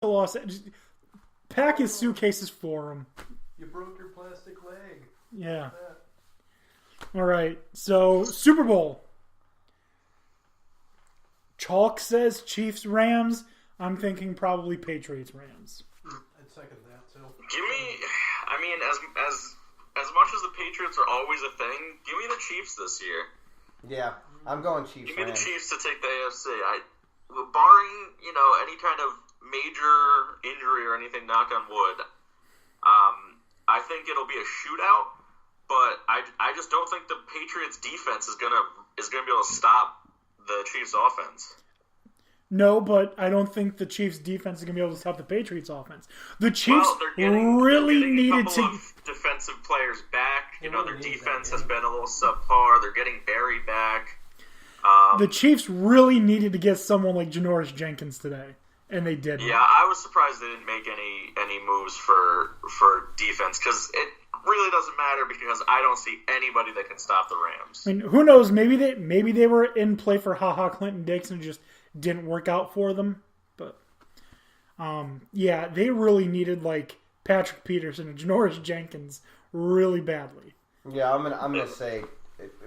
Los Angeles. Pack his suitcases for him. You broke your plastic leg. Yeah. All right. So Super Bowl. Chalk says Chiefs Rams. I'm thinking probably Patriots Rams. I'd second that too. Give me. I mean, as much as the Patriots are always a thing, give me the Chiefs this year. Yeah, I'm going Chiefs. Give me Rams. the Chiefs to take the AFC. Barring any kind of major injury or anything, knock on wood, I think it'll be a shootout. But I just don't think the Patriots defense is gonna be able to stop the Chiefs offense. No, but I don't think the Chiefs defense is going to be able to stop the Patriots offense. The Chiefs really needed a couple of defensive players back. Their defense has been a little subpar. They're getting Barry back. The Chiefs really needed to get someone like Janoris Jenkins today, and they didn't. Yeah, I was surprised they didn't make any moves for defense because it really doesn't matter because I don't see anybody that can stop the Rams. I mean, who knows? Maybe they were in play for Clinton Dix and just didn't work out for them. But yeah, they really needed like Patrick Peterson and Janoris Jenkins really badly. Yeah, I'm gonna say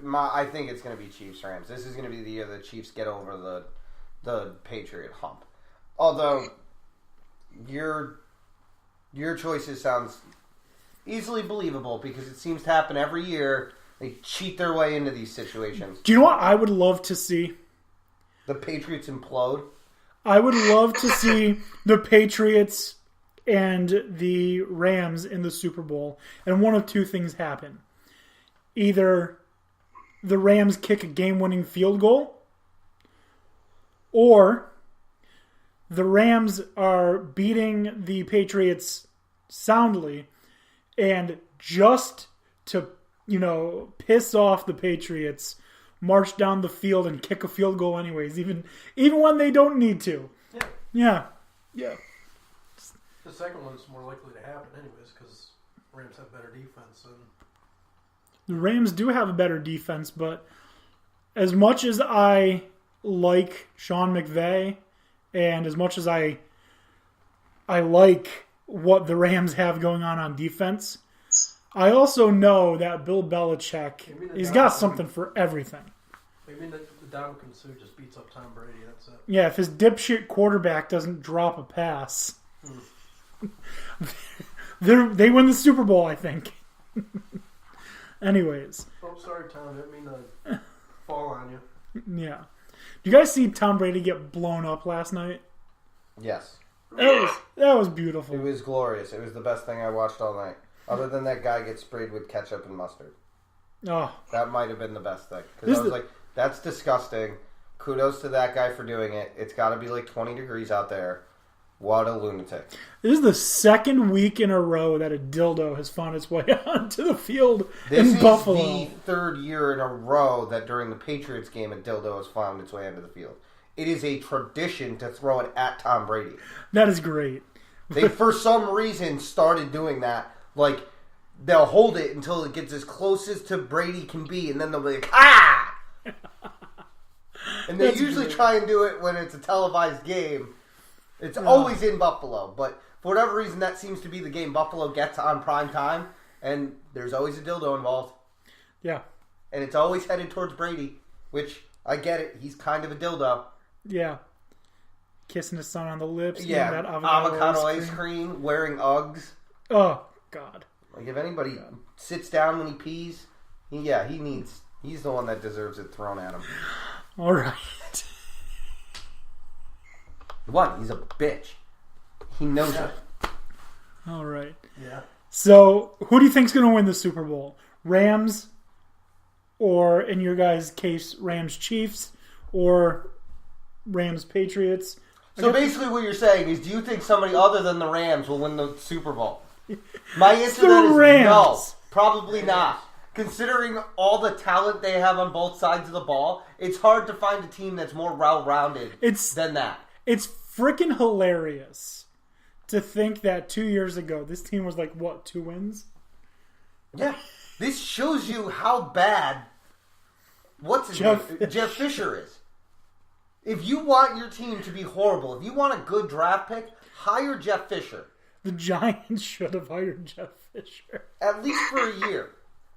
I think it's gonna be Chiefs Rams. This is gonna be the year the Chiefs get over the Patriot hump. Although your choices sounds easily believable because it seems to happen every year. They cheat their way into these situations. Do you know what I would love to see? The Patriots implode. I would love to see the Patriots and the Rams in the Super Bowl, and one of two things happen. Either the Rams kick a game-winning field goal, or the Rams are beating the Patriots soundly, and just to, piss off the Patriots, march down the field and kick a field goal anyways, even when they don't need to. Yeah. The second one's more likely to happen anyways because Rams have better defense. The Rams do have a better defense, but as much as I like Sean McVay and as much as I like what the Rams have going on defense, I also know that Bill Belichick, he's got something for everything. Maybe the Dominican Sue just beats up Tom Brady, that's it. Yeah, if his dipshit quarterback doesn't drop a pass, they win the Super Bowl, I think. Anyways. Oh, sorry, Tom. I didn't mean to fall on you. Yeah. Did you guys see Tom Brady get blown up last night? Yes. That was beautiful. It was glorious. It was the best thing I watched all night. Other than that guy gets sprayed with ketchup and mustard. Oh. That might have been the best thing. Because I was like, that's disgusting. Kudos to that guy for doing it. It's got to be like 20 degrees out there. What a lunatic. This is the second week in a row that a dildo has found its way onto the field in Buffalo. This is the third year in a row that during the Patriots game a dildo has found its way onto the field. It is a tradition to throw it at Tom Brady. That is great. They, for some reason, started doing that. Like, they'll hold it until it gets as close as to Brady can be, and then they'll be like, ah! And they usually try and do it when it's a televised game. It's always in Buffalo, but for whatever reason, that seems to be the game Buffalo gets on prime time, and there's always a dildo involved. Yeah. And it's always headed towards Brady, which, I get it, he's kind of a dildo. Yeah. Kissing his son on the lips. Yeah, that avocado ice cream, wearing Uggs. Oh, God. Like, if anybody sits down when he pees, he's the one that deserves it thrown at him. All right. What? He's a bitch. He knows it. All right. Yeah. So, who do you think's going to win the Super Bowl? Rams, or in your guys' case, Rams Chiefs, or Rams Patriots? So basically, what you're saying is, do you think somebody other than the Rams will win the Super Bowl? My answer to that is Rams. no, probably not. Considering all the talent they have on both sides of the ball, it's hard to find a team that's more well-rounded than that. It's freaking hilarious to think that 2 years ago, this team was like, what, 2 wins? Yeah. This shows you how bad Jeff Fisher is. If you want your team to be horrible, if you want a good draft pick, hire Jeff Fisher. The Giants should have hired Jeff Fisher. At least for a year.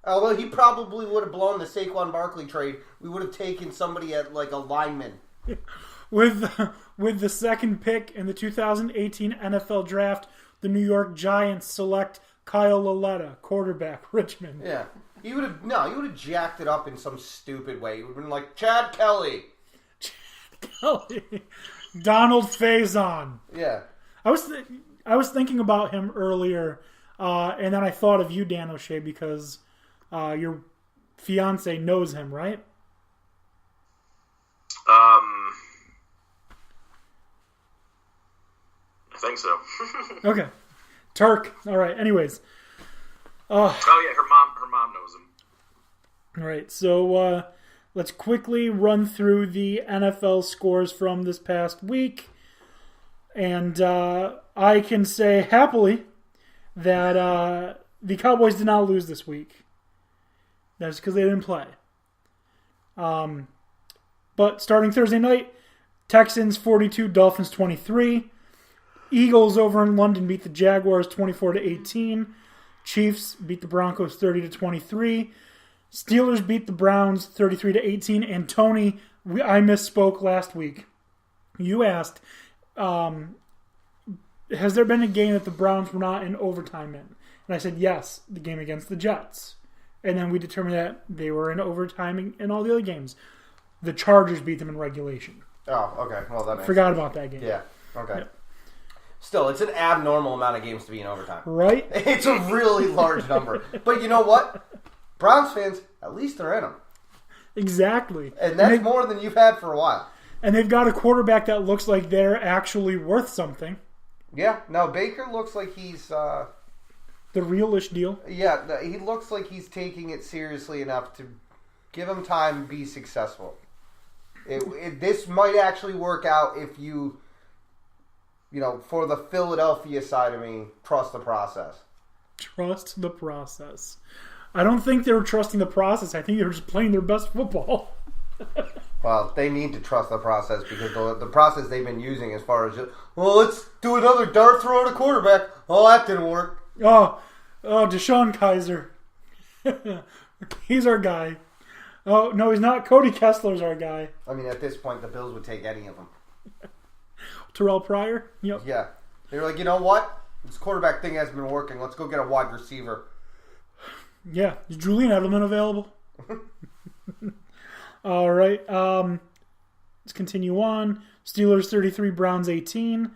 Although he probably would have blown the Saquon Barkley trade. We would have taken somebody at like a lineman. With the second pick in the 2018 NFL Draft, the New York Giants select Kyle Lauletta, quarterback, Richmond. Yeah. He would have jacked it up in some stupid way. He would have been like, Chad Kelly. Kelly. Donald Faison. Yeah. I was thinking about him earlier, and then I thought of you, Dan O'Shea, because your fiance knows him, right? I think so. Okay. Turk. All right. Anyways. Oh yeah, her mom knows him. All right. So let's quickly run through the NFL scores from this past week, and I can say happily that the Cowboys did not lose this week. That's because they didn't play. But starting Thursday night, Texans 42, Dolphins 23. Eagles over in London beat the Jaguars 24-18. Chiefs beat the Broncos 30-23. Steelers beat the Browns 33-18. And Tony, I misspoke last week. You asked, has there been a game that the Browns were not in overtime in? And I said yes, the game against the Jets. And then we determined that they were in overtime in all the other games. The Chargers beat them in regulation. Oh, okay. Well, that makes Forgot sense. about that game. Yeah, okay. Yep. Still, it's an abnormal amount of games to be in overtime. Right? It's a really large number. But you know what? Browns fans, at least they're in them. Exactly. And that's more than you've had for a while. And they've got a quarterback that looks like they're actually worth something. Yeah. No, Baker looks like he's... the realish deal. Yeah, he looks like he's taking it seriously enough to give him time to be successful. This might actually work out if you for the Philadelphia side of me, trust the process. Trust the process. I don't think they were trusting the process. I think they were just playing their best football. Well, they need to trust the process because the process they've been using as far as, let's do another dart throw at a quarterback. Oh, that didn't work. Oh, Deshaun Kaiser. He's our guy. Oh, no, he's not. Cody Kessler's our guy. I mean, at this point, the Bills would take any of them. Terrell Pryor? Yep. Yeah. They're like, you know what? This quarterback thing hasn't been working. Let's go get a wide receiver. Yeah. Is Julian Edelman available? All right. Let's continue on. Steelers 33, Browns 18.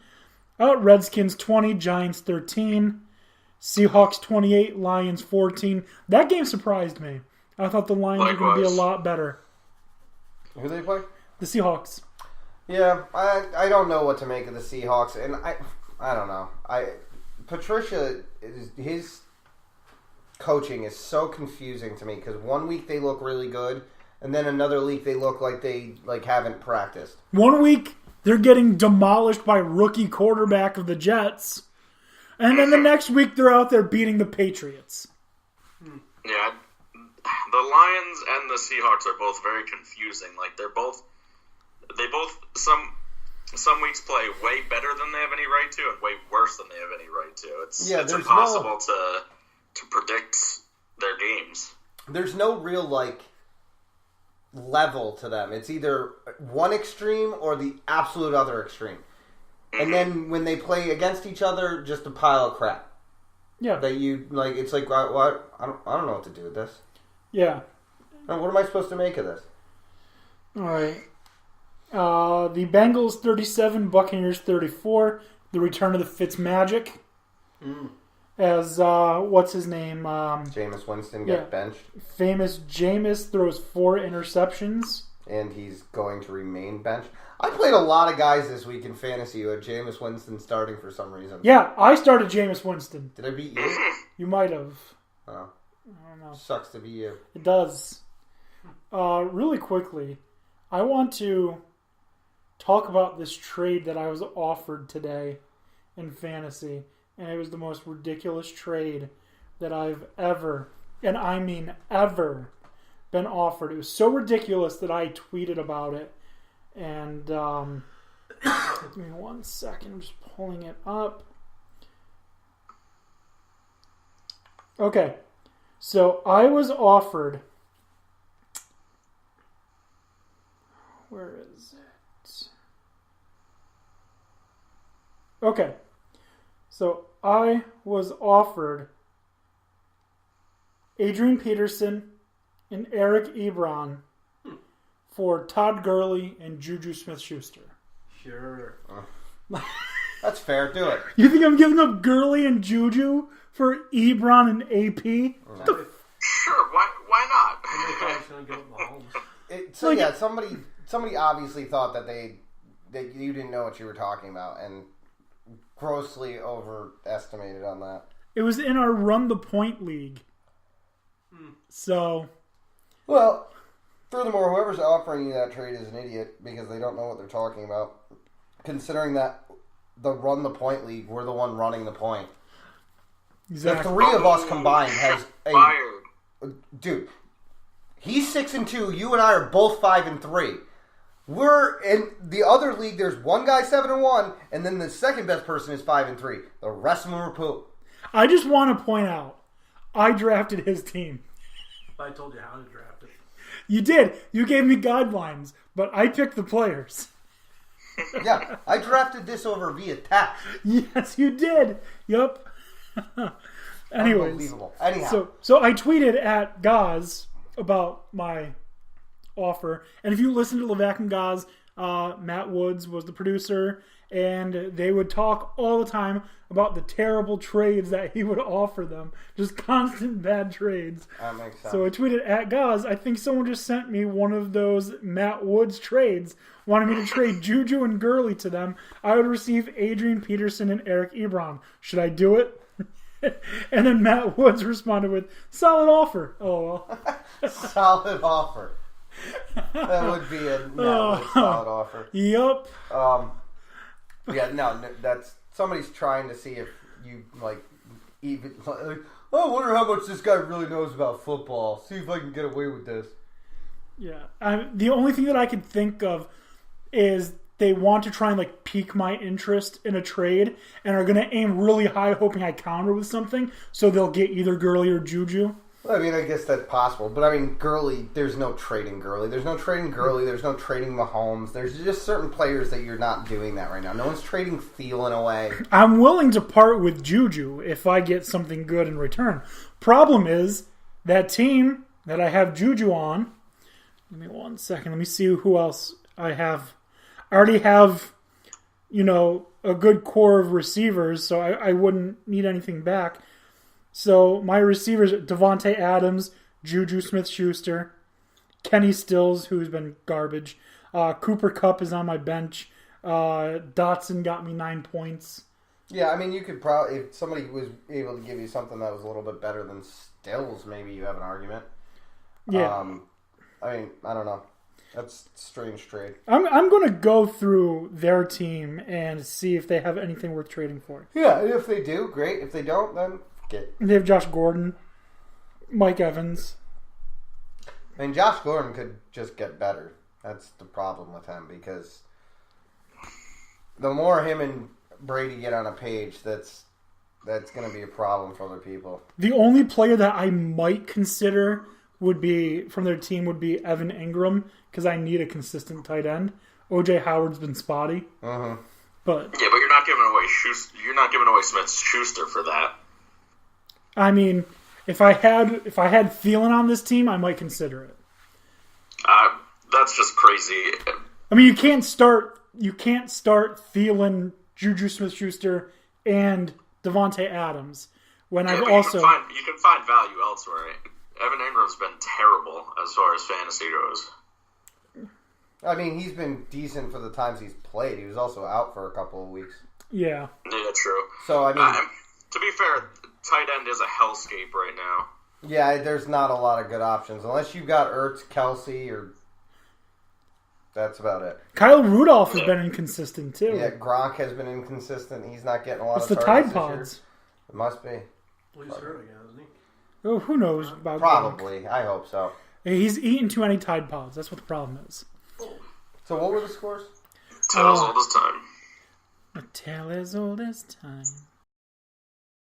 Redskins 20, Giants 13. Seahawks 28, Lions 14. That game surprised me. I thought the Lions were going to be a lot better. Who do they play? The Seahawks. Yeah, I don't know what to make of the Seahawks, and I don't know. Patricia, his coaching is so confusing to me because one week they look really good, and then another week they look like they haven't practiced. 1 week they're getting demolished by rookie quarterback of the Jets, and then the next week they're out there beating the Patriots. Yeah, the Lions and the Seahawks are both very confusing. Like they both some weeks play way better than they have any right to, and way worse than they have any right to. It's impossible to predict their games. There's no real level to them. It's either one extreme or the absolute other extreme. Mm-hmm. And then when they play against each other, just a pile of crap. Yeah. That you it's like what I don't know what to do with this. Yeah. What am I supposed to make of this? All right. The Bengals 37, Buccaneers 34. The return of the Fitzmagic. As, what's his name? Jameis Winston gets benched. Famous Jameis throws 4 interceptions. And he's going to remain benched. I played a lot of guys this week in fantasy who had Jameis Winston starting for some reason. Yeah, I started Jameis Winston. Did I beat you? You might have. Oh. I don't know. Sucks to be you. It does. Really quickly, I want to talk about this trade that I was offered today in fantasy, and it was the most ridiculous trade that I've ever, and I mean ever, been offered. It was so ridiculous that I tweeted about it, and Give me 1 second. I'm just pulling it up. Okay. So I was offered... Where is it? Okay. So I was offered Adrian Peterson and Eric Ebron for Todd Gurley and Juju Smith-Schuster. Sure. That's fair. Do it. You think I'm giving up Gurley and Juju for Ebron and AP? Sure, why not? Somebody's going to give up Mahomes. So yeah, somebody obviously thought that you didn't know what you were talking about and grossly overestimated on that. It was in our Run the Point League. So... Well, furthermore, whoever's offering you that trade is an idiot because they don't know what they're talking about. Considering that the Run the Point League, we're the one running the point. Exactly. The three of us combined has a... Fired. Dude, he's 6-2. You and I are both 5-3. We're in the other league. There's one guy 7-1, and then the second best person is 5-3. The rest of them are poop. I just want to point out, I drafted his team. I told you how to draft it. You did. You gave me guidelines, but I picked the players. Yeah, I drafted this over via text. Yes, you did. Yep. Anyways, Unbelievable. Anyhow, so I tweeted at Gaz about my offer, and if you listen to Levac and Gaz, Matt Woods was the producer, and they would talk all the time about the terrible trades that he would offer them. Just constant bad trades. that makes sense. So I tweeted at Gaz, I think someone just sent me one of those Matt Woods trades. Wanted me to trade Juju and Gurley to them. I would receive Adrian Peterson and Eric Ebron. Should I do it? And then Matt Woods responded with, solid offer. Oh, well. Solid offer. That would be a solid offer. Yup. Yeah, no, that's somebody's trying to see if you even. Like, I wonder how much this guy really knows about football. See if I can get away with this. Yeah. The only thing that I could think of is they want to try and pique my interest in a trade and are going to aim really high hoping I counter with something, so they'll get either Gurley or Juju. I mean, I guess that's possible. But, I mean, Gurley, there's no trading Gurley. There's no trading Gurley. There's no trading Mahomes. There's just certain players that you're not doing that right now. No one's trading Thielen away. I'm willing to part with Juju if I get something good in return. Problem is, that team that I have Juju on, give me 1 second. Let me see who else I have. I already have, a good core of receivers, so I wouldn't need anything back. So my receivers, Devontae Adams, Juju Smith-Schuster, Kenny Stills, who's been garbage. Cooper Kupp is on my bench. Dotson got me 9 points. Yeah, I mean, you could probably, if somebody was able to give you something that was a little bit better than Stills, maybe you have an argument. Yeah. I mean, I don't know. That's a strange trade. I'm going to go through their team and see if they have anything worth trading for. Yeah, if they do, great. If they don't, then get. They have Josh Gordon, Mike Evans. I mean, Josh Gordon could just get better. That's the problem with him, because the more him and Brady get on a page, that's going to be a problem for other people. The only player that I might consider would be from their team would be Evan Ingram, because I need a consistent tight end. OJ Howard's been spotty, but yeah, but you're not giving away Smith-Schuster for that. I mean, if I had Thielen on this team, I might consider it. That's just crazy. I mean, you can't start Thielen, Juju Smith-Schuster, and Devontae Adams when Yeah, I've but also. you can find value elsewhere. Evan Ingram's been terrible as far as fantasy goes. I mean, he's been decent for the times he's played. He was also out for a couple of weeks. Yeah. Yeah, true. So, I mean... to be fair, tight end is a hellscape right now. Yeah, there's not a lot of good options. Unless you've got Ertz, Kelsey, or... That's about it. Kyle Rudolph has been inconsistent, too. Yeah, Gronk has been inconsistent. He's not getting a lot It's of the targets Tide this year. Pods. It must be. Well, he's hurt again, isn't he? Oh, who knows about Probably. I hope so. Gronk. He's eaten too many Tide Pods. That's what the problem is. So what were the scores? Tells all this time. A tale as old as time.